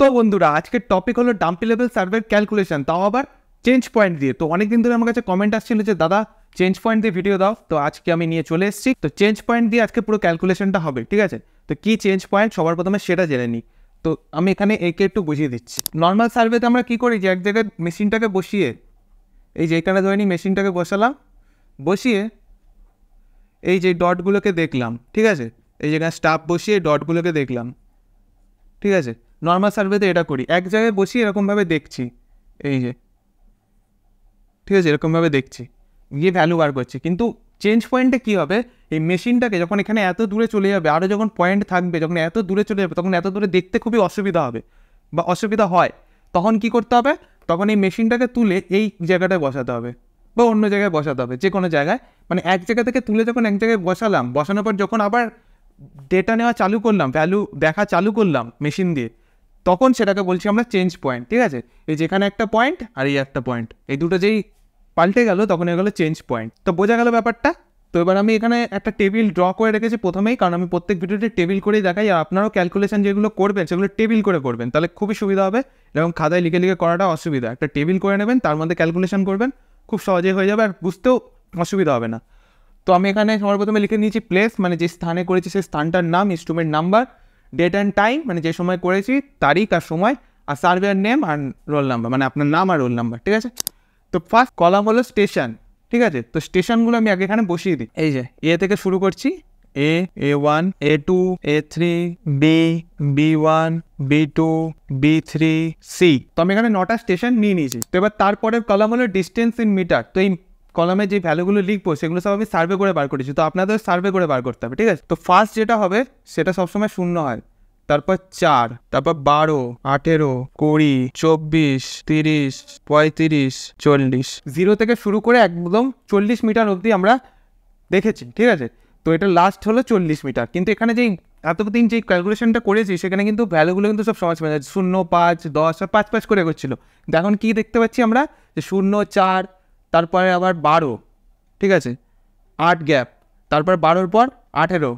তো বন্ধুরা আজকের টপিক হলো ডাম্পি লেভেল সার্ভের ক্যালকুলেশন, তাও আবার চেঞ্জ পয়েন্ট দিয়ে। তো অনেকদিন ধরে আমার কাছে কমেন্ট আসছিল যে দাদা চেঞ্জ পয়েন্ট দিয়ে ভিডিও দাও, তো আজকে আমি নিয়ে চলে এসেছি। তো চেঞ্জ পয়েন্ট দিয়ে আজকে পুরো ক্যালকুলেশনটা হবে, ঠিক আছে? তো কি চেঞ্জ পয়েন্ট সবার প্রথমে সেটা জেনে নিই। তো আমি এখানে একে একটু বুঝিয়ে দিচ্ছি। নর্মাল সার্ভেতে আমরা কী করি যে এক জায়গায় মেশিনটাকে বসিয়ে, এই যে এখানে ধরে নিই মেশিনটাকে বসালাম, বসিয়ে এই যে ডটগুলোকে দেখলাম, ঠিক আছে? এই জায়গায় স্টাফ বসিয়ে ডটগুলোকে দেখলাম, ঠিক আছে? নর্মাল সার্ভেতে এটা করি, এক জায়গায় বসিয়ে এরকমভাবে দেখছি, এই যে, ঠিক আছে, এরকমভাবে দেখছি, গিয়ে ভ্যালু বার করছি। কিন্তু চেঞ্জ পয়েন্টে কী হবে, এই মেশিনটাকে যখন এখানে এত দূরে চলে যাবে, আরও যখন পয়েন্ট থাকবে, যখন এত দূরে চলে যাবে, তখন এত দূরে দেখতে খুবই অসুবিধা হবে বা অসুবিধা হয়। তখন কি করতে হবে, তখন এই মেশিনটাকে তুলে এই জায়গাটায় বসাতে হবে বা অন্য জায়গায় বসাতে হবে, যে কোনো জায়গায়। মানে এক জায়গা থেকে তুলে যখন এক জায়গায় বসালাম, বসানোর পর যখন আবার ডেটা নেওয়া চালু করলাম, ভ্যালু দেখা চালু করলাম মেশিন দিয়ে, তখন সেটাকে বলছি আমরা চেঞ্জ পয়েন্ট, ঠিক আছে? এই যেখানে একটা পয়েন্ট আর এই একটা পয়েন্ট, এই দুটো যেই পাল্টে গেল তখন হয়ে গেলো চেঞ্জ পয়েন্ট। তো বোঝা গেল ব্যাপারটা? তো এবার আমি এখানে একটা টেবিল ড্র করে রেখেছি প্রথমেই, কারণ আমি প্রত্যেক ভিডিওতে টেবিল করেই দেখাই। আর আপনারাও ক্যালকুলেশন যেগুলো করবেন সেগুলো টেবিল করে করবেন, তাহলে খুবই সুবিধা হবে। এবং খাতায় লিখে লিখে করাটা অসুবিধা, একটা টেবিল করে নেবেন, তার মধ্যে ক্যালকুলেশন করবেন, খুব সহজেই হয়ে যাবে আর বুঝতেও অসুবিধা হবে না। তো আমি এখানে সবার প্রথমে লিখে নিয়েছি প্লেস, মানে যে স্থানে করেছি সেই স্থানটার নাম, instrument number, date and time মানে যে সময় করেছি, তারিখ আর সময়, আর সার্ভেয়ার নেম আর রোল নাম্বার মানে আপনার নাম আর রোল নাম্বার, ঠিক আছে? তো ফার্স্ট কলাম হলো স্টেশন, ঠিক আছে? তো স্টেশনগুলো আমি আগে এখানে বসিয়ে দিই। এই যে এ থেকে শুরু করছি, A1, A2, A3, B1, B2, B3, C। তো আমি এখানে 9টা স্টেশন নিয়ে নিয়েছি। তো এবার তারপরের কলাম হলো ডিস্টেন্স ইন মিটার। তো এই কলামে যে ভ্যালুগুলো লিখবো সেগুলো সব আমি সার্ভে করে বার করেছি, তো আপনাদের সার্ভে করে বার করতে হবে, ঠিক আছে? তো ফার্স্ট যেটা হবে সেটা সবসময় 0 হয়, তারপর 4, তারপর 12, 18, 20, 24, 30, 35, 40, 0 থেকে শুরু করে একদম 40 মিটার অবধি আমরা দেখেছি, ঠিক আছে? তো এটা লাস্ট হলো 40 মিটার। কিন্তু এখানে যেই এতদিন যেই ক্যালকুলেশনটা করেছি সেখানে কিন্তু ভ্যালুগুলো কিন্তু সব সমাজ মানে 0, 5, 10 আর 5, 5 করে এগোচ্ছিল। এখন কী দেখতে পাচ্ছি আমরা যে 0, 4, তারপরে আবার 12, ঠিক আছে, 8 গ্যাপ, তারপর 12-র পর 18,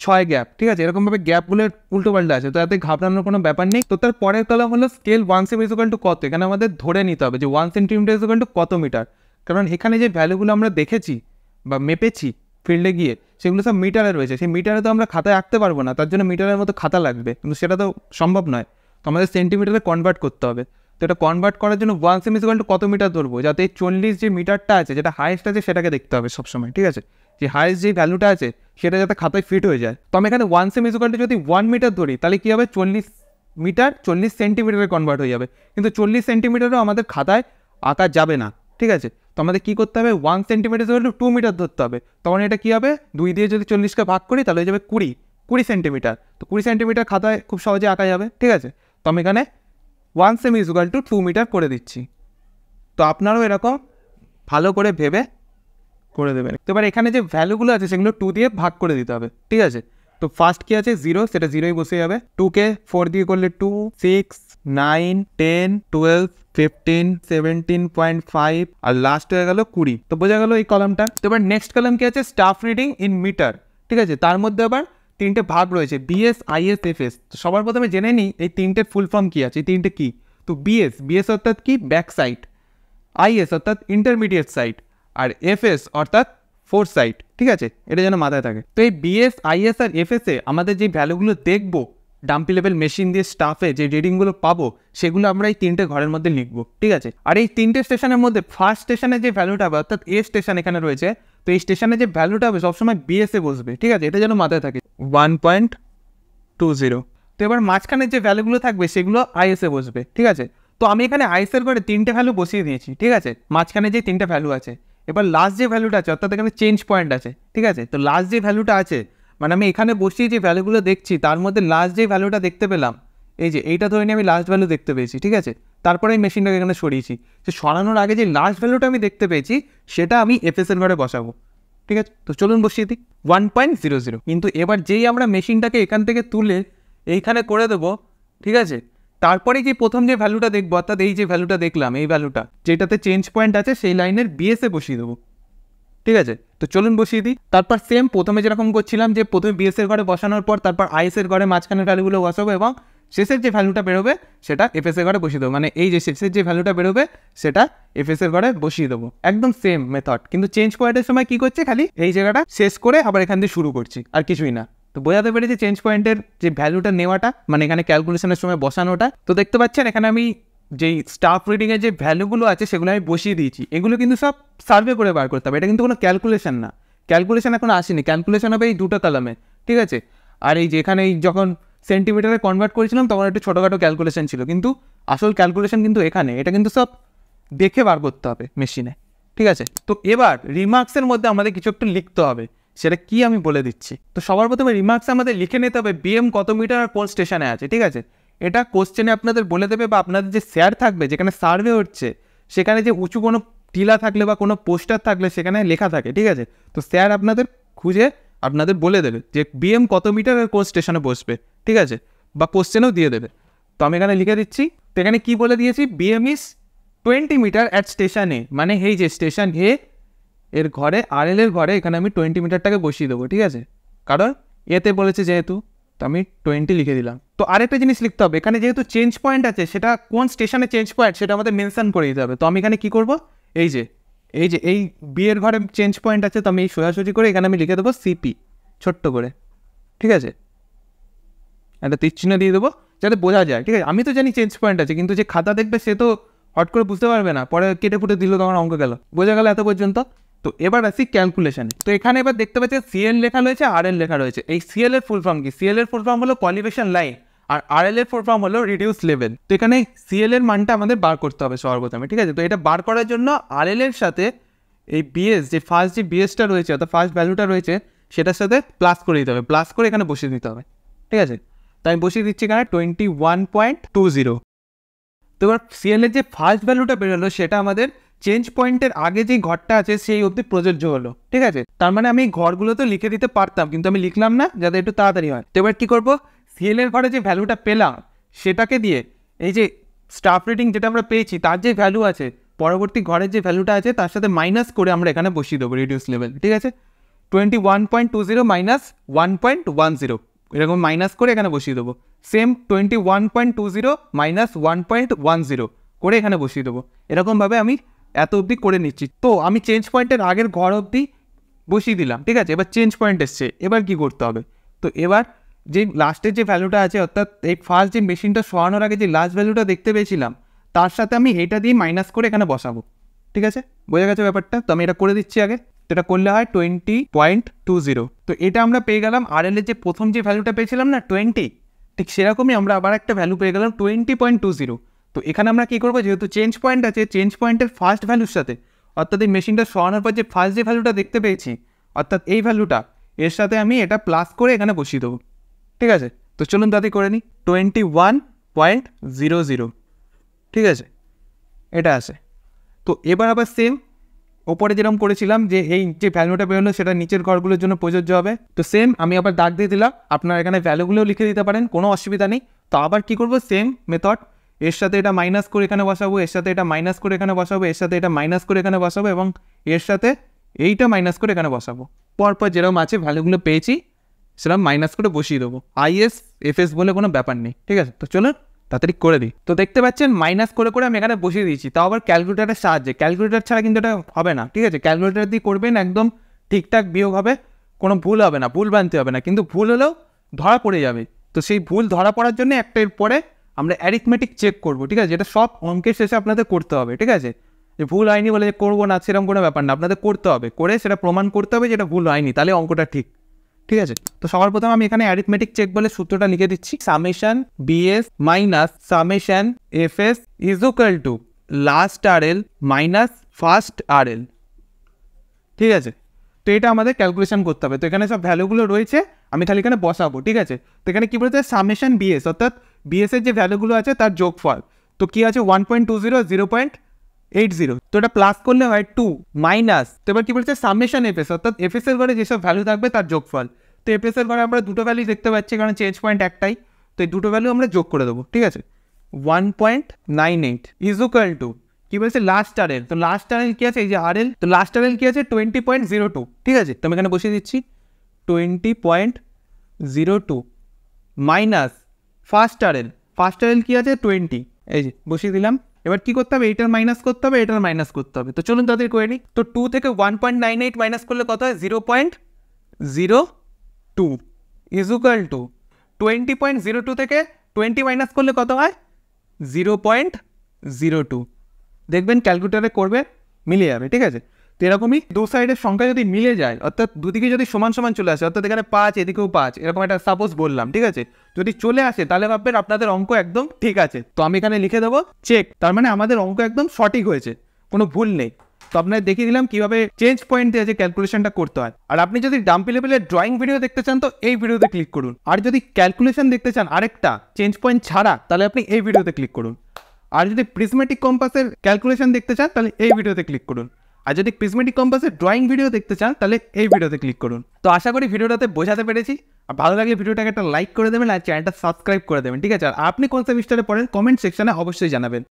6 গ্যাপ, ঠিক আছে? এরকমভাবে গ্যাপগুলোর উল্টো পাল্টা আছে, তো এতে ঘাবড়ানোর কোনো ব্যাপার নেই। তো তার পরের কলাম হলো স্কেল 1 সেমি ইকুয়াল টু কত। এখানে আমাদের ধরে নিতে হবে যে 1 সেন্টিমিটার ইকুয়াল টু কত মিটার, কারণ এখানে যে ভ্যালুগুলো আমরা দেখেছি বা মেপেছি ফিল্ডে গিয়ে, সেগুলো সব মিটারে রয়েছে। সেই মিটারে তো আমরা খাতায় আঁকতে পারবো না, তার জন্য মিটারের মতো খাতা লাগবে, কিন্তু সেটা তো সম্ভব নয়। তো আমাদের সেন্টিমিটারে কনভার্ট করতে হবে। তো এটা কনভার্ট করার জন্য 1 সেমি ইকুয়াল টু কত মিটার ধরবো, যাতে 40 যে মিটারটা আছে, যেটা হাইয়েস্ট আছে, সেটাকে দেখতে হবে সবসময়, ঠিক আছে? যে হাইয়েস্ট যে ভ্যালুটা আছে সেটা যাতে খাতায় ফিট হয়ে যায়। তো আমি এখানে 1 সেমি ইকুয়াল টু যদি 1 মিটার ধরি, তাহলে কী হবে, 40 মিটার 40 সেন্টিমিটারে কনভার্ট হয়ে যাবে। কিন্তু 40 সেন্টিমিটারও আমাদের খাতায় আঁকা যাবে না, ঠিক আছে? তো আমাদের কী করতে হবে, 1 সেন্টিমিটার ইকুয়াল টু 2 মিটার ধরতে হবে। তখন এটা কী হবে, 2 দিয়ে যদি 40কে ভাগ করি তাহলে হয়ে যাবে 20 সেন্টিমিটার। তো 20 সেন্টিমিটার খাতায় খুব সহজে আঁকা যাবে, ঠিক আছে? তো আমি এখানে 1 সেমি ইকুয়াল টু 2 মিটার করে দিচ্ছি। তো আপনারাও এরকম ভালো করে ভেবে করে দেবেন। তো এবার এখানে যে ভ্যালুগুলো আছে সেগুলো 2 দিয়ে ভাগ করে দিতে হবে, ঠিক আছে? তো ফার্স্ট কী আছে 0, সেটা 0ই বসে যাবে। 2কে 4 দিয়ে করলে 2, 6, 9, 10, 12, 15, 17.5 আর লাস্ট হয়ে গেল 20। তো বোঝা গেল এই কলামটা। তো এবার নেক্সট কলাম কী আছে, স্টাফ রিডিং ইন মিটার, ঠিক আছে? তার মধ্যে আবার 3টে ভাগ রয়েছে, BS, IS, FS। তো সবার প্রথমে জেনে নিই এই 3টের ফুল ফর্ম কী আছে, এই 3টে কী। তো BS অর্থাৎ কি, ব্যাক সাইড, IS অর্থাৎ ইন্টারমিডিয়েট সাইড, আর FS অর্থাৎ ফোর সাইড, ঠিক আছে? এটা যেন মাথায় থাকে। তো এই BS, IS আর FS-এ আমাদের যে ভ্যালুগুলো দেখবো ডাম্পি লেভেল মেশিন দিয়ে স্টাফে যে রিডিংগুলো পাবো, সেগুলো আমরা এই 3টে ঘরের মধ্যে লিখবো, ঠিক আছে? আর এই 3টে স্টেশনের মধ্যে ফার্স্ট স্টেশনে যে ভ্যালুটা হবে, অর্থাৎ A স্টেশন এখানে রয়েছে, তো এই স্টেশনে যে ভ্যালুটা হবে সবসময় BS-এ বসবে, ঠিক আছে? এটা যেন মাথায় থাকে, 1.20। তো এবার মাঝখানে যে ভ্যালুগুলো থাকবে সেগুলো IS-এ বসবে, ঠিক আছে? তো আমি এখানে IS-এর ঘরে 3টে ভ্যালু বসিয়ে দিয়েছি, ঠিক আছে? মাঝখানে যে 3টে ভ্যালু আছে, এবার লাস্ট যে ভ্যালুটা আছে, অর্থাৎ এখানে চেঞ্জ পয়েন্ট আছে, ঠিক আছে? তো লাস্ট যে ভ্যালুটা আছে, মানে আমি এখানে বসিয়ে যে ভ্যালুগুলো দেখছি তার মধ্যে লাস্ট যে ভ্যালুটা দেখতে পেলাম, এই যে এইটা ধরে নিয়ে আমি লাস্ট ভ্যালু দেখতে পেয়েছি, ঠিক আছে? তারপরে এই মেশিনটাকে এখানে সরিয়েছি। তো সরানোর আগে যে লাস্ট ভ্যালুটা আমি দেখতে পেয়েছি সেটা আমি FS-এর ঘরে বসাবো, ঠিক আছে? তো চলুন বসিয়ে দিই 1.00। কিন্তু এবার যেই আমরা মেশিনটাকে এখান থেকে তুলে এইখানে করে দেবো, ঠিক আছে? তারপরে যে প্রথম যে ভ্যালুটা দেখবো, অর্থাৎ এই যে ভ্যালুটা দেখলাম, এই ভ্যালুটা যেটাতে চেঞ্জ পয়েন্ট আছে সেই লাইনের BS-এ বসিয়ে দেবো, ঠিক আছে? তো চলুন বসিয়ে দিই। তারপর সেম প্রথমে যেরকম করছিলাম, যে প্রথমে BS-এর ঘরে বসানোর পর তারপর IS-এর ঘরে মাঝখানের ভ্যালুগুলো বসাবো এবং শেষের যে ভ্যালুটা বেরোবে সেটা এফএস এর ঘরে বসিয়ে দেবো, মানে এই যে শেষের যে ভ্যালুটা বেরোবে সেটা এফএস এর ঘরে বসিয়ে দেবো, একদম সেম মেথড। কিন্তু চেঞ্জ পয়েন্টের সময় কি করছে, খালি এই জায়গাটা শেষ করে আবার এখান দিয়ে শুরু করছি, আর কিছুই না। তো বোঝাতে পেরেছি চেঞ্জ পয়েন্টের যে ভ্যালুটা নেওয়াটা, মানে এখানে ক্যালকুলেশনের সময় বসানোটা। তো দেখতে পাচ্ছেন এখানে আমি যেই স্টাফ রিডিংয়ের যে ভ্যালুগুলো আছে সেগুলো আমি বসিয়ে দিয়েছি। এগুলো কিন্তু সব সার্ভে করে বার করতে হবে, এটা কিন্তু কোনো ক্যালকুলেশন না। ক্যালকুলেশন এখন আসেনি, ক্যালকুলেশন হবে এই দুটো কলামে, ঠিক আছে। আর এই যে এখানে এই যখন সেন্টিমিটারে কনভার্ট করেছিলাম তখন একটু ছোটোখাটো ক্যালকুলেশন ছিল, কিন্তু আসল ক্যালকুলেশন কিন্তু এখানে, এটা কিন্তু সব দেখে বার করতে হবে মেশিনে, ঠিক আছে। তো এবার রিমার্কসের মধ্যে আমাদের কিছু একটু লিখতে হবে, সেটা কি আমি বলে দিচ্ছি। তো সবার প্রথমে রিমার্কসে আমাদের লিখে নিতে হবে বিএম কত মিটার আর কোন স্টেশনে আছে, ঠিক আছে। এটা কোশ্চেনে আপনাদের বলে দেবে, বা আপনাদের যে স্যার থাকবে যেখানে সার্ভে হচ্ছে সেখানে যে উঁচু কোনো টিলা থাকলে বা কোনো পোস্টার থাকলে সেখানে লেখা থাকে, ঠিক আছে। তো স্যার আপনাদের খুঁজে আপনাদের বলে দেবে যে বিএম কত মিটার আর কোন স্টেশনে বসবে, ঠিক আছে, বা কোশ্চেনেও দিয়ে দেবে। তো আমি এখানে লিখে দিচ্ছি। তো এখানে কী বলে দিয়েছি, BM is 20 metre at station এ, মানে এই যে স্টেশন এ এর ঘরে আরএল এর ঘরে এখানে আমি 20 মিটারটাকে বসিয়ে দেবো, ঠিক আছে, কারণ এতে বলেছে যেহেতু, তো আমি 20 লিখে দিলাম। তো আরেকটা জিনিস লিখতে হবে, এখানে যেহেতু চেঞ্জ পয়েন্ট আছে সেটা কোন স্টেশনে চেঞ্জ পয়েন্ট সেটা আমাদের মেনশন করে দিতে হবে। তো আমি এখানে কী করবো, এই যে এই বি এর ঘরে চেঞ্জ পয়েন্ট আছে, তো আমি এই সোজাসুজি করে এখানে আমি লিখে দেবো সিপি ছোট্ট করে, ঠিক আছে, একটা তীর চিহ্ন দিয়ে দেবো যাতে বোঝা যায়, ঠিক আছে। আমি তো জানি চেঞ্জ পয়েন্ট আছে, কিন্তু যে খাতা দেখবে সে তো হট করে বুঝতে পারবে না, পরে কেটে ফুটে দিল তখন অঙ্ক গেল, বোঝা গেল এত পর্যন্ত। তো এবার আসি ক্যালকুলেশনে। তো এখানে এবার দেখতে পাচ্ছি সিএল লেখা রয়েছে, আরএল লেখা রয়েছে। এই সিএল এর ফুল ফর্ম কি, সিএল এর ফুল ফর্ম হলো কলিভেশন লাইন, আর আরএল এর ফুল ফর্ম হলো রিডিউস লেভেল। তো এখানে সিএল এর মানটা আমাদের বার করতে হবে সর্বপ্রথমে, ঠিক আছে। তো এটা বার করার জন্য আরএল এর সাথে এই বিএস যে ফার্স্ট যে বিএসটা রয়েছে অর্থাৎ ফার্স্ট ভ্যালুটা রয়েছে সেটার সাথে প্লাস করে দিতে হবে, প্লাস করে এখানে বসিয়ে দিতে হবে, ঠিক আছে। তো আমি বসিয়ে দিচ্ছি এখানে 21.20। তো এবার সিএলের যে ফার্স্ট ভ্যালুটা বেরোলো সেটা আমাদের চেঞ্জ পয়েন্টের আগে যে ঘরটা আছে সেই অবধি প্রযোজ্য হলো, ঠিক আছে। তার মানে আমি ঘরগুলো তো লিখে দিতে পারতাম, কিন্তু আমি লিখলাম না যাতে একটু তাড়াতাড়ি হয়। তো এবার কী করবো, সিএলের ঘরে যে ভ্যালুটা পেলাম সেটাকে দিয়ে এই যে স্টাফ রেটিং যেটা আমরা পেয়েছি তার যে ভ্যালু আছে পরবর্তী ঘরের যে ভ্যালুটা আছে তার সাথে মাইনাস করে আমরা এখানে বসিয়ে দেবো রিডিউস লেভেল, ঠিক আছে। 21.20 মাইনাস 1.10 এরকম মাইনাস করে এখানে বসিয়ে দেবো। সেম 21.20 মাইনাস 1.10 করে এখানে বসিয়ে দেবো। এরকমভাবে আমি এত অবধি করে নিচ্ছি। তো আমি চেঞ্জ পয়েন্টের আগের ঘর অবধি বসিয়ে দিলাম, ঠিক আছে। এবার চেঞ্জ পয়েন্ট এসছে, এবার কি করতে হবে, তো এবার যে লাস্টের যে ভ্যালুটা আছে অর্থাৎ এই ফার্স্ট যে মেশিনটা সরানোর আগে যে লাস্ট ভ্যালুটা দেখতে পেয়েছিলাম তার সাথে আমি এটা দিয়ে মাইনাস করে এখানে বসাবো, ঠিক আছে, বোঝা গেছে ব্যাপারটা। তো আমি এটা করে দিচ্ছি আগে। এটা করলে হয় 20.20। তো এটা আমরা পেয়ে গেলাম আরএল এর যে প্রথম যে ভ্যালুটা পেয়েছিলাম না 20, ঠিক সেরকমই আমরা আবার একটা ভ্যালু পেয়ে গেলাম 20.20। তো এখানে আমরা কী করবো, যেহেতু চেঞ্জ পয়েন্ট আছে চেঞ্জ পয়েন্টের ফার্স্ট ভ্যালুর সাথে অর্থাৎ এই মেশিনটা সরানোর পর যে ফার্স্ট যে ভ্যালুটা দেখতে পেয়েছি অর্থাৎ এই ভ্যালুটা এর সাথে আমি এটা প্লাস করে এখানে বসিয়ে দেবো, ঠিক আছে। তো চলুন তাতে করে নিই 21.00, ঠিক আছে, এটা আছে। তো এবার আবার সেম ওপরে যেরকম করেছিলাম যে এই যে ভ্যালুটা বেরোলো সেটা নিচের ঘরগুলোর জন্য প্রযোজ্য হবে। তো সেম আমি আবার দাগ দিয়ে দিলাম, আপনারা এখানে ভ্যালুগুলোও লিখে দিতে পারেন, কোনো অসুবিধা নেই। তো আবার কী করবো, সেম মেথড, এর সাথে এটা মাইনাস করে এখানে বসাবো, এর সাথে এটা মাইনাস করে এখানে বসাবো, এর সাথে এটা মাইনাস করে এখানে বসাবো এবং এর সাথে এইটা মাইনাস করে এখানে বসাবো। পরপর যেরকম আছে ভ্যালুগুলো পেয়েছি সেরকম মাইনাস করে বসিয়ে দেবো। আইএস এফএস বলে কোনো ব্যাপার নেই, ঠিক আছে। তো চলুন তাড়াতাড়ি করে দিই। তো দেখতে পাচ্ছেন মাইনাস করে করে আমি এখানে বসিয়ে দিয়েছি, তাও আবার ক্যালকুলেটারের সাহায্যে। ক্যালকুলেটার ছাড়া কিন্তু এটা হবে না, ঠিক আছে। ক্যালকুলেটার দিয়ে করবেন একদম ঠিকঠাক বিয়োগ হবে, কোনো ভুল হবে না, ভুল বানতে হবে না, কিন্তু ভুল হলেও ধরা পড়ে যাবে। তো সেই ভুল ধরা পড়ার জন্য একটার পরে আমরা অ্যারিথমেটিক চেক করবো, ঠিক আছে। যেটা সব অঙ্কের শেষে আপনাদের করতে হবে, ঠিক আছে। যে ভুল হয়নি বলে যে করবো না সেরকম কোনো ব্যাপার না, আপনাদের করতে হবে, করে সেটা প্রমাণ করতে হবে যেটা ভুল হয়নি, তাহলে অঙ্কটা ঠিক, ঠিক আছে। তো সবার প্রথমে আমি এখানে অ্যারিথমেটিক চেক বলে সূত্রটা লিখে দিচ্ছি, summation BS minus summation FS is equal to last RL minus first RL, ঠিক আছে। তো এটা আমাদের ক্যালকুলেশন করতে হবে। তো এখানে সব ভ্যালুগুলো রয়েছে, আমি খালি এখানে বসাবো, ঠিক আছে। তো এখানে কী বলতে সামেশন বিএস অর্থাৎ বিএস এর যে ভ্যালুগুলো আছে তার যোগফল। তো কী আছে 1.20 0.80, তো এটা প্লাস করলে হয় 2 মাইনাস, তো এবার কী বলছে সামেশন এফএস অর্থাৎ এফএস এর ঘরে যেসব ভ্যালু থাকবে তার যোগফল। তো এফএস এর ঘরে আমরা দুটো ভ্যালু দেখতে পাচ্ছি কারণ চেঞ্জ পয়েন্ট একটাই, তো এই দুটো ভ্যালু আমরা যোগ করে দেবো, ঠিক আছে। 1.98 ইজ ইকুয়াল টু কী বলছে লাস্ট আরএল। তো লাস্ট আরএল কী আছে, এই যে আরএল, তো লাস্ট আরএল কী আছে 20.02, ঠিক আছে। তো আমি এখানে বসিয়ে দিচ্ছি 20.02 মাইনাস ফার্স্ট আরএল, ফার্স্ট এল কি আছে 20, এই যে বসিয়ে দিলাম। এবার কি করতে হবে, এটার মাইনাস করতে হবে, এটার মাইনাস করতে হবে। তো চলুন তাদের করে নিই। তো 2 থেকে 1.98 মাইনাস করলে কত হয়, 0.02 ইজ ইকুয়াল টু 20.02 থেকে 20 মাইনাস করলে কত হয় 0.02। দেখবেন ক্যালকুলেটারে করবে মিলে যাবে, ঠিক আছে। তো এরকমই দু সাইডের সংখ্যা যদি মিলে যায়, অর্থাৎ দুদিকে যদি সমান সমান চলে আসে, অর্থাৎ এখানে 5 এদিকেও 5, এরকম একটা সাপোজ বললাম, ঠিক আছে। যদি চলে আসে তাহলে ভাববেন আপনাদের অঙ্ক একদম ঠিক আছে। তো আমি এখানে লিখে দেবো চেক, তার মানে আমাদের অঙ্ক একদম সঠিক হয়েছে, কোনো ভুল নেই। তো আপনাদের দেখিয়ে দিলাম কিভাবে চেঞ্জ পয়েন্ট দিয়ে যে ক্যালকুলেশনটা করতে হয়। আর আপনি যদি ডাম্পি লেভেলের ড্রয়িং ভিডিও দেখতে চান তো এই ভিডিওতে ক্লিক করুন। আর যদি ক্যালকুলেশন দেখতে চান আরেকটা চেঞ্জ পয়েন্ট ছাড়া, তাহলে আপনি এই ভিডিওতে ক্লিক করুন। আর যদি প্রিজমেটিক কম্পাসের ক্যালকুলেশন দেখতে চান তাহলে এই ভিডিওতে ক্লিক করুন। আর যদি প্রিজমেটিক কম্পাসের ড্রয়িং ভিডিও দেখতে চান তাহলে এই ভিডিওতে ক্লিক করুন। তো আশা করি ভিডিওটাতে বোঝাতে পেরেছি। আর ভালো লাগলে ভিডিওটাকে একটা লাইক করে দেবেন আর চ্যানেলটা সাবস্ক্রাইব করে দেবেন, ঠিক আছে। আর আপনি কোন সেমিস্টারে পড়েন কমেন্ট সেকশনে অবশ্যই জানাবেন।